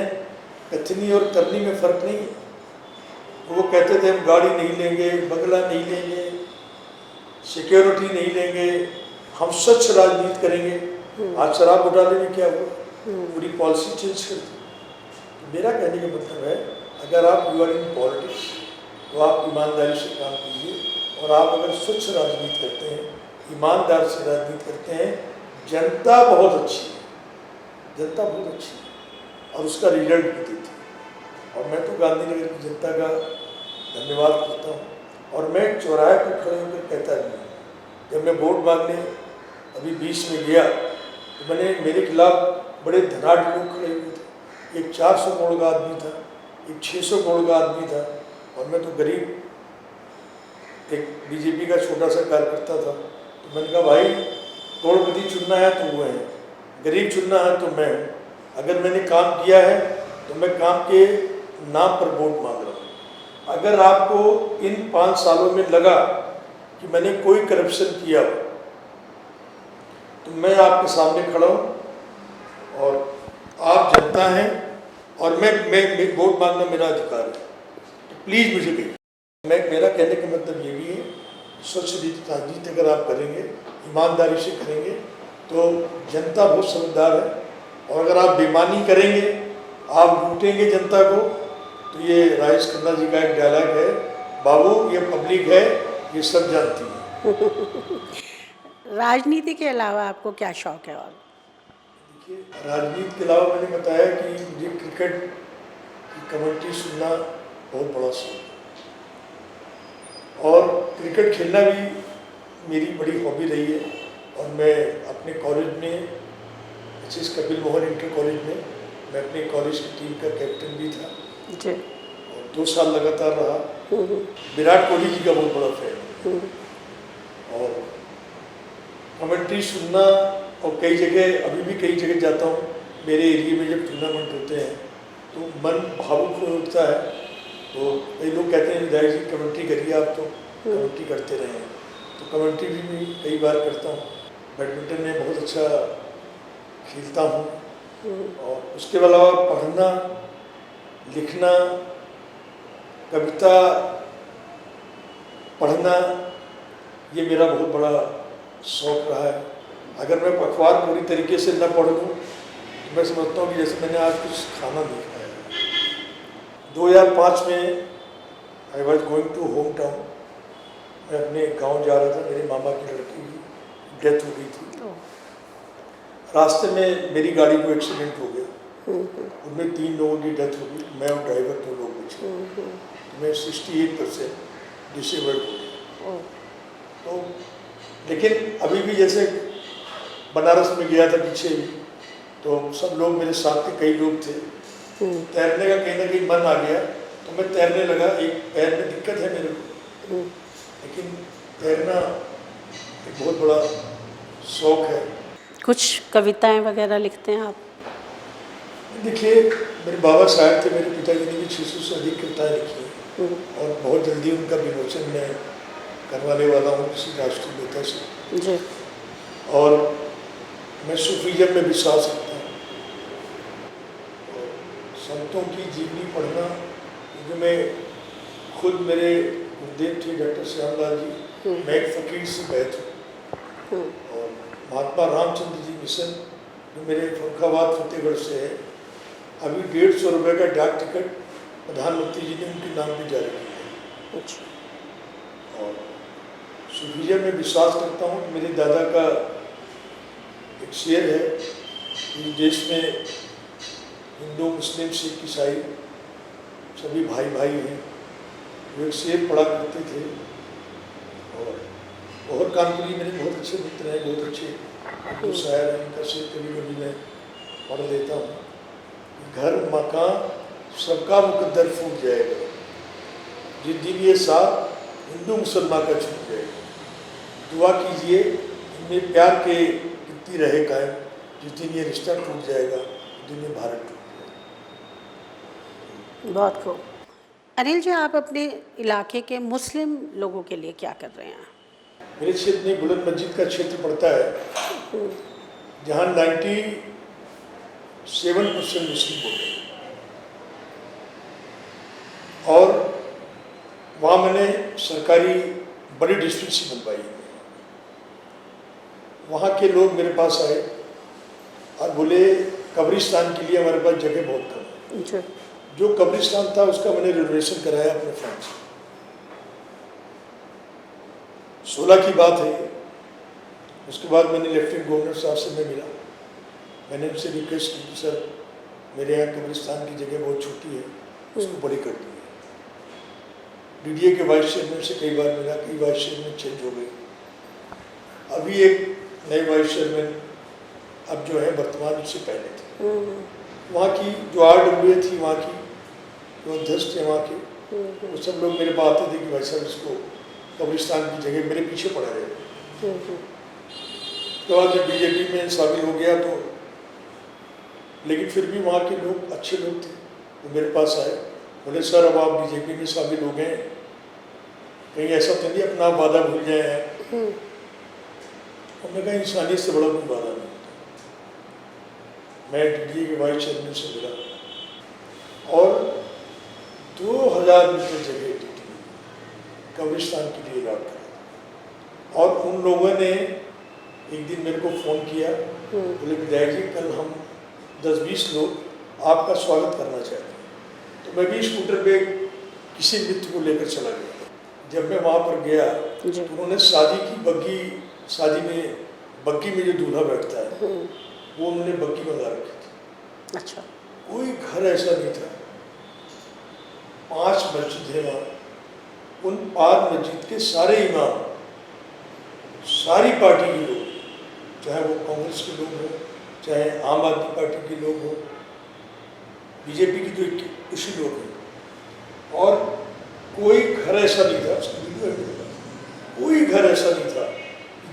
कथनी और करनी में फ़र्क नहीं है। वो कहते थे हम गाड़ी नहीं लेंगे, बंगला नहीं लेंगे, सिक्योरिटी नहीं लेंगे, हम स्वच्छ राजनीति करेंगे। आज शराब घोटाले में क्या हुआ, पूरी पॉलिसी चेंज कर दी। तो मेरा कहने का मतलब है, अगर आप यू आर इन पॉलिटिक्स तो आप ईमानदारी से काम कीजिए। और आप अगर स्वच्छ राजनीति करते हैं, ईमानदार से राजनीति करते हैं, जनता बहुत अच्छी है, जनता बहुत अच्छी है और उसका रिजल्ट भी देती है। और मैं तो गांधीनगर की जनता का धन्यवाद करता हूँ। और मैं चौराहे पर खड़े होकर कहता नहीं हूँ। जब मैं वोट मांगने अभी 20 में गया तो मेरे खिलाफ बड़े धनाढ़ लोग खड़े हुए थे। एक 400 करोड़ का आदमी था, एक 600 करोड़ का आदमी था, और मैं तो गरीब एक बीजेपी का छोटा सा कार्यकर्ता था। तो मैंने कहा भाई, करोड़पति चुनना है तो वो है, गरीब चुनना है तो मैं हूँ। अगर मैंने काम किया है तो मैं काम के नाम पर वोट मांग रहा हूँ। अगर आपको इन 5 सालों में लगा कि मैंने कोई करप्शन किया तो मैं आपके सामने खड़ा हूँ और आप जनता हैं और मैं वोट मांगना मेरा अधिकार है। तो प्लीज़ मुझे कहिए। मेरा कहने का मतलब ये भी है, स्वच्छ राजनीति अगर आप करेंगे, ईमानदारी से करेंगे तो जनता बहुत समझदार है। और अगर आप बेईमानी करेंगे, आप लूटेंगे जनता को, तो ये राजेश खन्ना जी का एक डायलॉग है, बाबू ये पब्लिक है, ये सब जानती है। राजनीति के अलावा आपको क्या शौक है? और देखिए, राजनीति के अलावा मैंने बताया कि मुझे क्रिकेट की कमेंट्री सुनना बहुत बड़ा शौक है। क्रिकेट खेलना भी मेरी बड़ी हॉबी रही है और मैं अपने कॉलेज में HS. Kapil Mohan inter college में मैं अपने कॉलेज की टीम का कैप्टन भी था जी। और 2 साल लगातार रहा। विराट कोहली जी का बहुत बड़ा फैन और कमेंट्री सुनना और कई जगह अभी भी कई जगह जाता हूँ। मेरे एरिया में जब टूर्नामेंट होते हैं तो मन भावुक होता है। तो कई लोग कहते हैं विधायक जी कमेंट्री करिए, आप तो कमेंट्री करते रहे हैं। तो कमेंट्री भी मैं कई बार करता हूँ। बैडमिंटन में बहुत अच्छा खेलता हूँ और उसके अलावा पढ़ना, लिखना, कविता पढ़ना ये मेरा बहुत बड़ा शौक़ रहा है। अगर मैं अखबार पूरी तरीके से न पढ़ लूँ तो मैं समझता हूँ कि जैसे मैंने आज कुछ खाना नहीं खाया। 2005 में I was going to home town. मैं अपने गांव जा रहा था, मेरे मामा की लड़की की डेथ हो गई थी। रास्ते में मेरी गाड़ी को एक्सीडेंट हो गया, उनमें 3 लोगों की डेथ हो गई, मैं और ड्राइवर 2 लोग बचे। तो मैं 68% डिसेबल्ड हो गया। तो लेकिन अभी भी जैसे बनारस में गया था पीछे भी, तो सब लोग मेरे साथ के कई लोग थे। तैरने का कहीं ना कहीं मन आ गया तो मैं तैरने लगा। एक पैर में दिक्कत है मेरे को, लेकिन तैरना एक बहुत बड़ा शौक़ है। कुछ कविताएं वगैरह लिखते हैं आप? देखिए, मेरे बाबा साहब थे, मेरे पिताजी ने भी 600 से अधिक कविताएँ लिखी हैं और बहुत जल्दी उनका विमोचन मैं करवाने वाला हूँ किसी राष्ट्रीय नेता से जी। और मैं सूफीज़म में विश्वास रखता हूँ और संतों की जीवनी पढ़ना, क्योंकि मैं खुद मेरे गुरुदेव थे डॉक्टर श्यामलाल जी, मैं एक फ़कीर से बैठ हूँ और महात्मा रामचंद्र जी मिशन जो मेरे फरुखाबाद फतेहगढ़ से है, अभी 150 रुपये का डाक टिकट प्रधानमंत्री जी ने उनके नाम पे जारी किया है। और सूफीज़म में विश्वास करता हूँ। मेरे दादा का एक शेर है कि देश में हिंदू, मुस्लिम, सिख, ईसाई सभी भाई भाई हैं। वो एक शेर पढ़ा करते थे और कानपुरी मेरे बहुत अच्छे मित्र हैं, बहुत अच्छे जो शायर हैं, उनका शेर कभी कभी मैं पढ़ देता हूँ। घर मकान सबका मुकद्दर फूट जाएगा, जिस दिन ये साथ हिंदू मुसलमान का छूट जाएगा। दुआ कीजिए इनमें प्यार के कितनी रहे कायम, जिस दिन ये रिश्ता टूट जाएगा उस दिन ये भारत टूट जाएगा। बहुत खूब। अनिल जी, आप अपने इलाके के मुस्लिम लोगों के लिए क्या कर रहे हैं? मेरे क्षेत्र में बुलंद मस्जिद का क्षेत्र पड़ता है जहाँ 97% मुस्लिम होते हैं और वहाँ मैंने सरकारी बड़ी डिस्पेंसरी बनवाई है। वहाँ के लोग मेरे पास आए और बोले कब्रिस्तान के लिए हमारे पास जगह बहुत कम है। जो कब्रिस्तान था उसका मैंने रिनोवेशन कराया अपने फंड से। 16 की बात है। उसके बाद मैंने लेफ्टिनेंट गवर्नर साहब से मैं मिला। मैंने उनसे रिक्वेस्ट की कि सर मेरे यहाँ कब्रिस्तान की जगह बहुत छोटी है, उसको बड़ी कर दी है। डीडीए के वाइस चेयरमैन से कई बार मिला, कई वाइस चेयरमैन चेंज हो गए। अभी एक नए वाइस चेयरमैन अब जो है वर्तमान उससे पहले थे। वहाँ की जो RWA थी, वहाँ की जो अध्यक्ष थे वहाँ के, वो सब लोग मेरे पास आते थे कि भाई साहब इसको कब्रिस्तान की जगह मेरे पीछे पड़ा रहे। उसके बाद जब बीजेपी में शामिल हो गया तो, लेकिन फिर भी वहाँ के लोग अच्छे लोग थे, वो मेरे पास आए, बोले सर अब आप बीजेपी में शामिल हो गए, कहीं ऐसा तो नहीं अपना वादा भूल जाए हैं। हमने कहा इंसानियत से बड़ा कोई वादा नहीं। मैं डीडीए के वाइस चेयरमैन से मिला और 2000 मीटर जगह कब्रिस्तान के लिए अलॉट करा और उन लोगों ने एक दिन मेरे को फ़ोन किया, बोले विधायक जी कल हम 10-20 लोग आपका स्वागत करना चाहते हैं। तो मैं भी स्कूटर पे किसी मित्र को लेकर चला गया। जब मैं वहाँ पर गया तो उन्होंने शादी में बग्गी में जो दूल्हा बैठता है वो उन्होंने बग्गी मंगा रखी थी। अच्छा। कोई घर ऐसा नहीं था। 5 मस्जिद है वहाँ, उन पाक मस्जिद के सारे इमाम, सारी पार्टी के लोग, चाहे वो कांग्रेस के लोग हों, चाहे आम आदमी पार्टी के लोग हों, बीजेपी की तो कुछ ही लोग हैं, और कोई घर ऐसा नहीं था, उसकी वीडियो है, कोई घर ऐसा नहीं था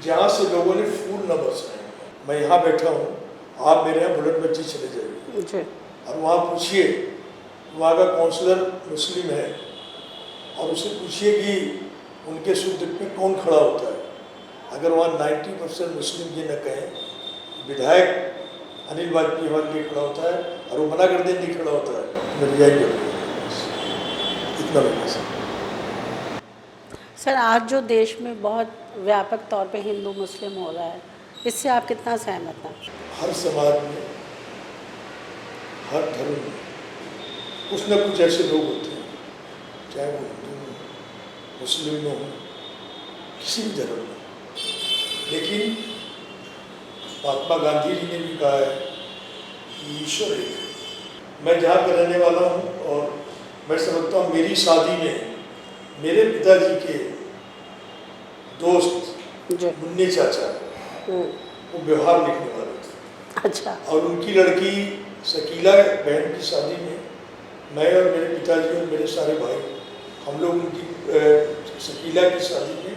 जहाँ से लोगों ने फूल न बरसाए। मैं यहाँ बैठा हूँ, आप मेरे यहाँ बुलेट मस्जिद चले जाइए और वहाँ पूछिए, वहाँ का काउंसलर मुस्लिम है, और उससे पूछिए कि उनके सुख दुख में कौन खड़ा होता है। अगर वहाँ 90% मुस्लिम ये न कहें विधायक अनिल वाजपेयी हमारे लिए खड़ा होता है और वो मना कर दे नहीं खड़ा होता है, मेरी जाएगी इतना लगता है। सर, आज जो देश में बहुत व्यापक तौर पे हिंदू मुस्लिम हो रहा है, इससे आप कितना सहमत हैं? हर समाज में, हर धर्म में कुछ न कुछ ऐसे लोग होते हैं, चाहे वो हिंदू में, मुस्लिम में हो, किसी भी धर्म में। लेकिन महात्मा गांधी जी ने भी कहा है कि ईश्वर एक है। मैं जहाँ का रहने वाला हूँ, और मैं समझता हूँ मेरी शादी में मेरे पिताजी के दोस्त मुन्ने चाचा वो व्यवहार लिखने वाले थे। अच्छा। और उनकी लड़की शकीला बहन की शादी में मैं और मेरे पिताजी और मेरे सारे भाई, हम लोग उनकी शकीला की शादी में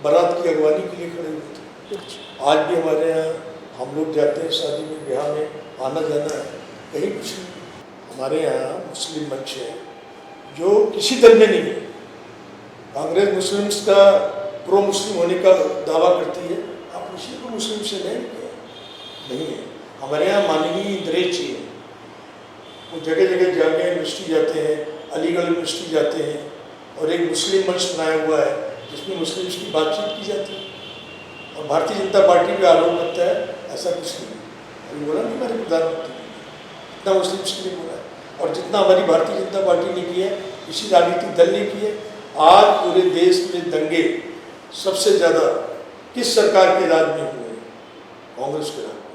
बारात की अगवानी के लिए खड़े हुए थे। अच्छा। आज भी हमारे यहाँ हम लोग जाते हैं शादी में, ब्याह में, आना जाना है, कहीं कुछ नहीं। हमारे यहाँ मुस्लिम मंच है जो किसी दल में नहीं है। कांग्रेस मुस्लिम्स का प्रो मुस्लिम होने का दावा करती है, आप उसी को मुस्लिम से नहीं है। हमारे यहाँ माननीय इंद्रेश जी है, वो जगह जगह जामिया यूनिवर्सिटी जाते हैं, अलीगढ़ यूनिवर्सिटी जाते हैं, और एक मुस्लिम मंच बनाया हुआ है जिसमें मुस्लिम्स की बातचीत की जाती है। और भारतीय जनता पार्टी पे आरोप लगता है ऐसा कुछ नहीं। अभी बोला नहीं हमारे प्रधानमंत्री इतना मुस्लिम्स के लिए बोला है, और जितना हमारी भारतीय जनता पार्टी ने किया है किसी राजनीतिक दल ने किया है। आज पूरे देश में दंगे सबसे ज़्यादा किस सरकार के राज में हुए हैं? कांग्रेस के राज में।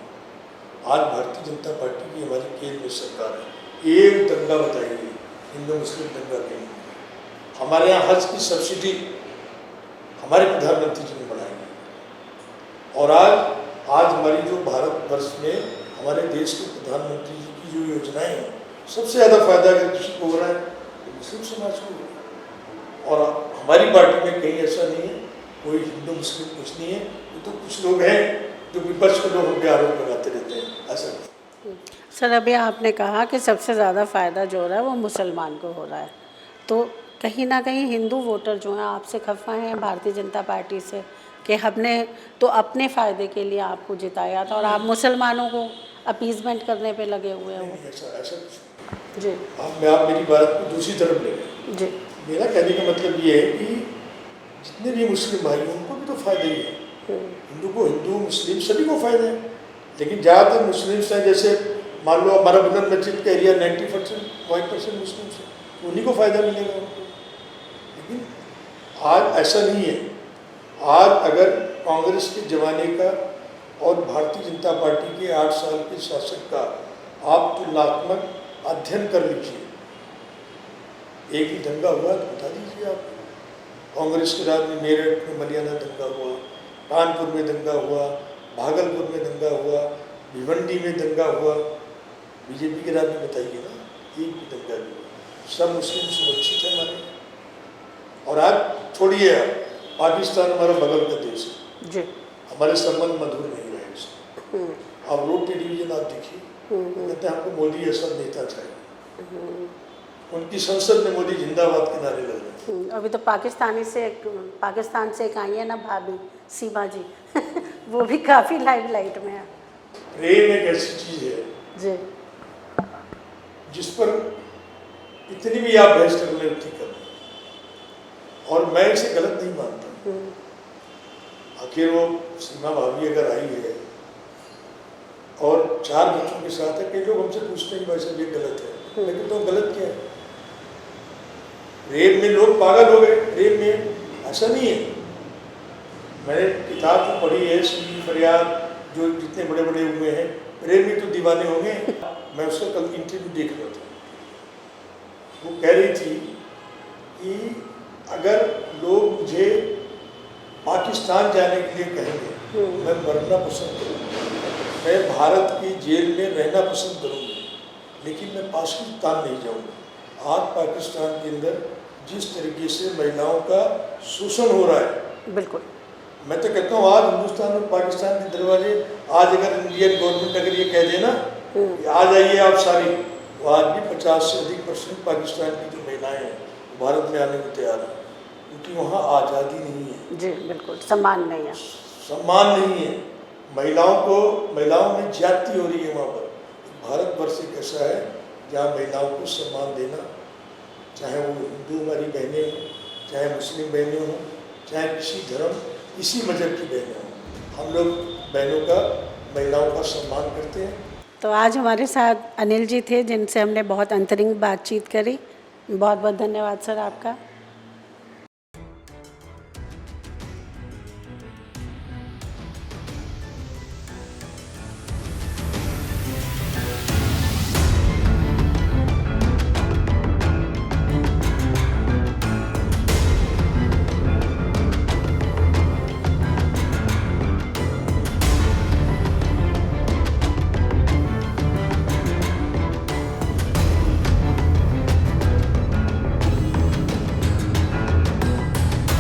आज भारतीय जनता पार्टी की हमारी केंद्र में सरकार है, एक दंगा बताइए हिंदू मुस्लिम दंगा कहीं। हमारे यहाँ हज की सब्सिडी हमारे प्रधानमंत्री जी ने बढ़ाई है, और आज हमारी जो भारतवर्ष में हमारे देश के प्रधानमंत्री जी की जो योजनाएं हैं, सबसे ज़्यादा फायदा अगर किसी को हो रहा है तो मुस्लिम समाज को हो रहा है। और हमारी पार्टी में कहीं ऐसा नहीं है, कोई हिंदू मुस्लिम कुछ नहीं है। ये तो कुछ लोग हैं जो विपक्ष के लोगों पे आरोप लगाते रहते हैं, ऐसा नहीं। सर, अभी आपने कहा कि सबसे ज़्यादा फ़ायदा जो हो रहा है वो मुसलमान को हो रहा है, तो कहीं ना कहीं हिंदू वोटर जो हैं आपसे खफा हैं भारतीय जनता पार्टी से कि हमने तो अपने फ़ायदे के लिए आपको जिताया था और आप मुसलमानों को अपीजमेंट करने पे लगे हुए हैं। ऐसा कुछ जी। आप मेरी बात को दूसरी तरफ ले गए। जी। मेरा कहने का मतलब ये है कि जितने भी मुस्लिम भाई हैं उनको भी तो फायदा ही है, हिंदू को हिंदू, मुस्लिम सभी को फायदा है। लेकिन ज़्यादातर मुस्लिम्स हैं, जैसे मान लो हमारा बुलंद मस्जिद का एरिया 90% मुस्लिम्स हैं, तो उन्हीं को फ़ायदा मिलेगा उनको। लेकिन आज ऐसा नहीं है। आज अगर कांग्रेस के ज़माने का और भारतीय जनता पार्टी के 8 साल के शासक का आप तुलनात्मक अध्ययन कर लीजिए, एक ही दंगा हुआ तो बता दीजिए आप। कांग्रेस के राज में मेरठ में मलियाना दंगा हुआ, कानपुर में दंगा हुआ, भागलपुर में दंगा हुआ, भिवंडी में दंगा हुआ। बीजेपी के राज में बताइए ना, एक भी दंगा नहीं हुआ। सब मुस्लिम सुरक्षित है हमारे। और आज छोड़िए, पाकिस्तान हमारा बगल का देश है जी, हमारे संबंध मधुर नहीं रहे उससे। आप रोड पे डिवीजन आप देखिए, कहते हैं हमको मोदी ऐसा नेता चाहिए। उनकी संसद में मोदी जिंदाबाद के नारे लग रहे हैं। अभी तो पाकिस्तान से एक आई है ना भाभी सीमा जी वो भी काफ़ी लाइमलाइट में है। प्रेम एक ऐसी चीज़ है जी, जिस पर इतनी भी आप बहस कर ले उतनी कर, और मैं इसे गलत नहीं मानता। आखिर वो सीमा भाभी अगर आई है और 4 बच्चों के साथ है, कई लोग हमसे पूछते हैं वैसे ये गलत है, लेकिन तो गलत क्या है? रेप में लोग पागल हो गए, रेप में ऐसा नहीं है। मैंने किताब तो पढ़ी है, सुनी फरियाद, जो जितने बड़े बड़े हुए हैं, रेप में तो दीवाने होंगे। मैं उसका कल इंटरव्यू देख रहा था, वो कह रही थी कि अगर लोग मुझे पाकिस्तान जाने के लिए कहेंगे मैं मरना पसंद करूँगा, मैं भारत की जेल में रहना पसंद करूँगा, लेकिन मैं पाकिस्तान नहीं जाऊँगा। आज पाकिस्तान के अंदर जिस तरीके से महिलाओं का शोषण हो रहा है, बिल्कुल, मैं तो कहता हूँ आज हिंदुस्तान और पाकिस्तान के दरवाजे, आज अगर इंडियन गवर्नमेंट अगर ये कह देना कि आ जाइए आप सारी, तो आज भी 50 से अधिक % पाकिस्तान की जो महिलाएं हैं भारत में आने को तैयार हैं, क्योंकि वहाँ आज़ादी नहीं है जी बिल्कुल, सम्मान नहीं है। सम्मान नहीं है, महिलाओं में ज्यादती हो रही है वहाँ पर। भारतवर्ष एक ऐसा है जहाँ महिलाओं को सम्मान देना, चाहे वो हिंदू हमारी बहनें हों, चाहे मुस्लिम बहनें हों, चाहे किसी धर्म किसी मजहब की बहनें हों, हम लोग बहनों का महिलाओं का सम्मान करते हैं। तो आज हमारे साथ अनिल जी थे जिनसे हमने बहुत अंतरिंग बातचीत करी। बहुत बहुत धन्यवाद सर आपका।